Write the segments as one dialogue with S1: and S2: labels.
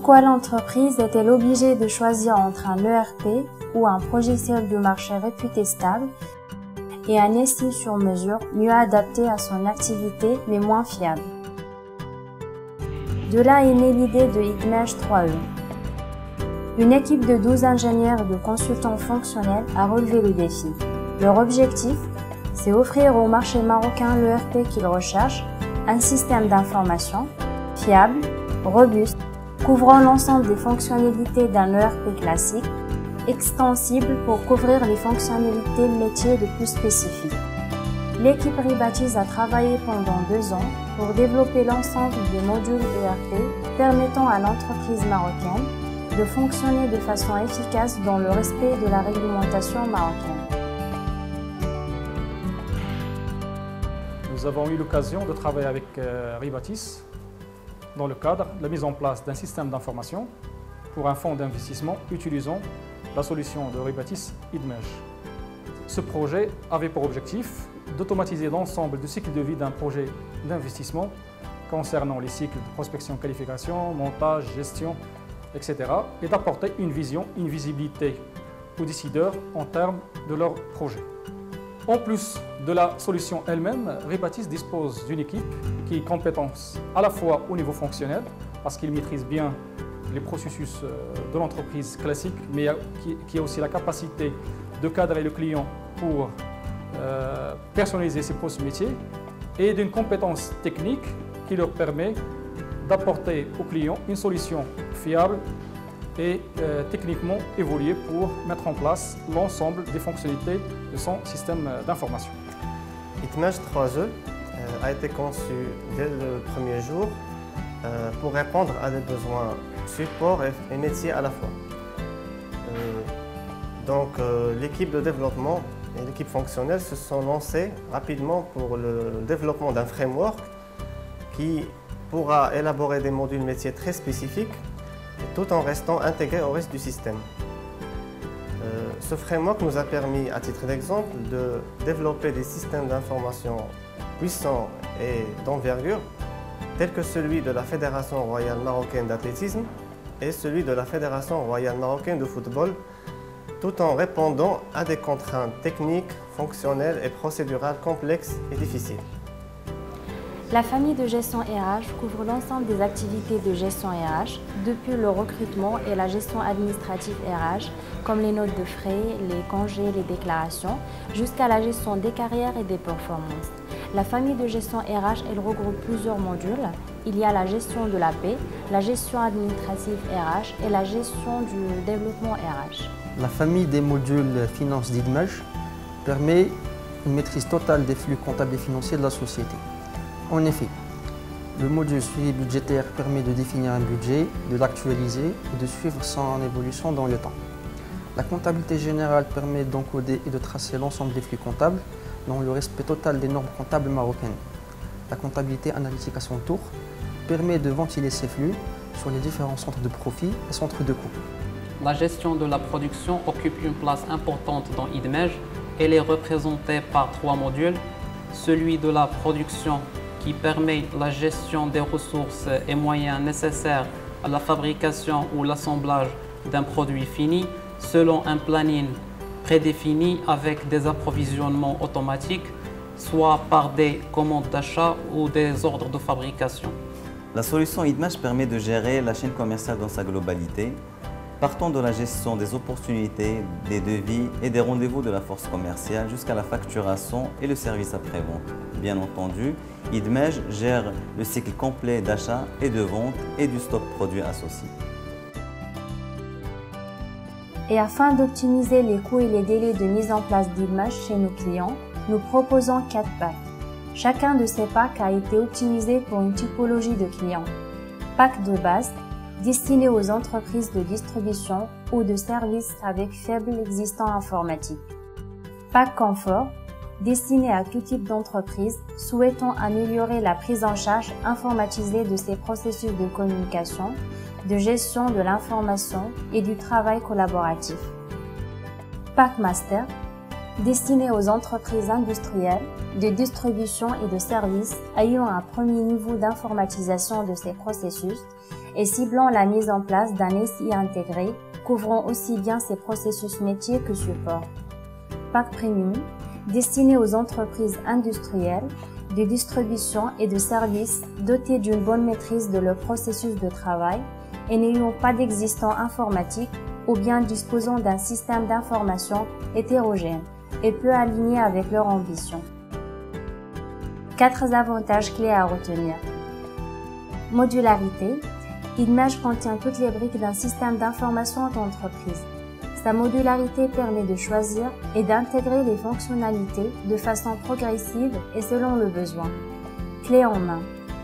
S1: Pourquoi l'entreprise est-elle obligée de choisir entre un ERP ou un logiciel de marché réputé stable et un SI sur mesure mieux adapté à son activité mais moins fiable? De là est née l'idée de Idmage 3E. Une équipe de 12 ingénieurs et de consultants fonctionnels a relevé le défi. Leur objectif, c'est offrir au marché marocain l'ERP qu'il recherche, un système d'information fiable, robuste, couvrant l'ensemble des fonctionnalités d'un ERP classique, extensible pour couvrir les fonctionnalités métiers les plus spécifiques. L'équipe Ribatis a travaillé pendant 2 ans pour développer l'ensemble des modules ERP permettant à l'entreprise marocaine de fonctionner de façon efficace dans le respect de la réglementation marocaine.
S2: Nous avons eu l'occasion de travailler avec Ribatis dans le cadre de la mise en place d'un système d'information pour un fonds d'investissement utilisant la solution de Ribatis Idmage. Ce projet avait pour objectif d'automatiser l'ensemble du cycle de vie d'un projet d'investissement concernant les cycles de prospection, qualification, montage, gestion, etc. et d'apporter une vision, une visibilité aux décideurs en termes de leur projet. En plus de la solution elle-même, Ribatis dispose d'une équipe qui est compétente à la fois au niveau fonctionnel, parce qu'il maîtrise bien les processus de l'entreprise classique, mais qui a aussi la capacité de cadrer le client pour personnaliser ses processus métiers, et d'une compétence technique qui leur permet d'apporter au client une solution fiable et techniquement évoluée pour mettre en place l'ensemble des fonctionnalités de son système d'information.
S3: Idmage 3E a été conçu dès le premier jour pour répondre à des besoins support et métier à la fois. L'équipe de développement et l'équipe fonctionnelle se sont lancées rapidement pour le développement d'un framework qui pourra élaborer des modules métiers très spécifiques tout en restant intégré au reste du système. Ce framework nous a permis, à titre d'exemple, de développer des systèmes d'information puissants et d'envergure, tels que celui de la Fédération royale marocaine d'athlétisme et celui de la Fédération royale marocaine de football, tout en répondant à des contraintes techniques, fonctionnelles et procédurales complexes et difficiles.
S1: La famille de gestion RH couvre l'ensemble des activités de gestion RH, depuis le recrutement et la gestion administrative RH, comme les notes de frais, les congés, les déclarations, jusqu'à la gestion des carrières et des performances. La famille de gestion RH, elle regroupe plusieurs modules. Il y a la gestion de la paie, la gestion administrative RH et la gestion du développement RH.
S4: La famille des modules finance d'Idmage permet une maîtrise totale des flux comptables et financiers de la société. En effet, le module suivi budgétaire permet de définir un budget, de l'actualiser et de suivre son évolution dans le temps. La comptabilité générale permet d'encoder et de tracer l'ensemble des flux comptables dans le respect total des normes comptables marocaines. La comptabilité analytique à son tour permet de ventiler ces flux sur les différents centres de profit et centres de coûts.
S5: La gestion de la production occupe une place importante dans Idmage. Elle est représentée par 3 modules. Celui de la production qui permet la gestion des ressources et moyens nécessaires à la fabrication ou l'assemblage d'un produit fini selon un planning prédéfini avec des approvisionnements automatiques, soit par des commandes d'achat ou des ordres de fabrication.
S6: La solution Idmage permet de gérer la chaîne commerciale dans sa globalité, partant de la gestion des opportunités, des devis et des rendez-vous de la force commerciale jusqu'à la facturation et le service après-vente. Bien entendu, Idmage gère le cycle complet d'achat et de vente et du stock produit associé.
S1: Et afin d'optimiser les coûts et les délais de mise en place d'Idmage chez nos clients, nous proposons 4 packs. Chacun de ces packs a été optimisé pour une typologie de clients. Pack de base, destiné aux entreprises de distribution ou de services avec faible existant informatique. Pack confort, destiné à tout type d'entreprise souhaitant améliorer la prise en charge informatisée de ses processus de communication, de gestion de l'information et du travail collaboratif. Pack master, destiné aux entreprises industrielles, de distribution et de services ayant un premier niveau d'informatisation de ces processus et ciblant la mise en place d'un SI intégré couvrant aussi bien ces processus métiers que support. Pack Premium, destiné aux entreprises industrielles, de distribution et de services dotés d'une bonne maîtrise de leur processus de travail et n'ayant pas d'existant informatique ou bien disposant d'un système d'information hétérogène et peu aligné avec leurs ambitions. 4 avantages clés à retenir. Modularité. Idmage contient toutes les briques d'un système d'information d'entreprise. Sa modularité permet de choisir et d'intégrer les fonctionnalités de façon progressive et selon le besoin. Clé en main.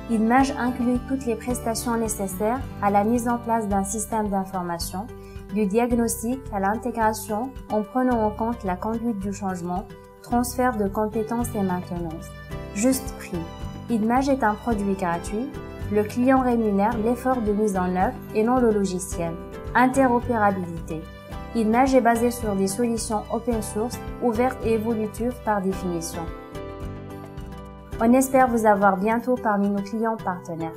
S1: Idmage inclut toutes les prestations nécessaires à la mise en place d'un système d'information, du diagnostic à l'intégration en prenant en compte la conduite du changement, transfert de compétences et maintenance. Juste prix. Idmage est un produit gratuit. Le client rémunère l'effort de mise en œuvre et non le logiciel. Interopérabilité. Idmage est basé sur des solutions open source, ouvertes et évolutives par définition. On espère vous avoir bientôt parmi nos clients partenaires.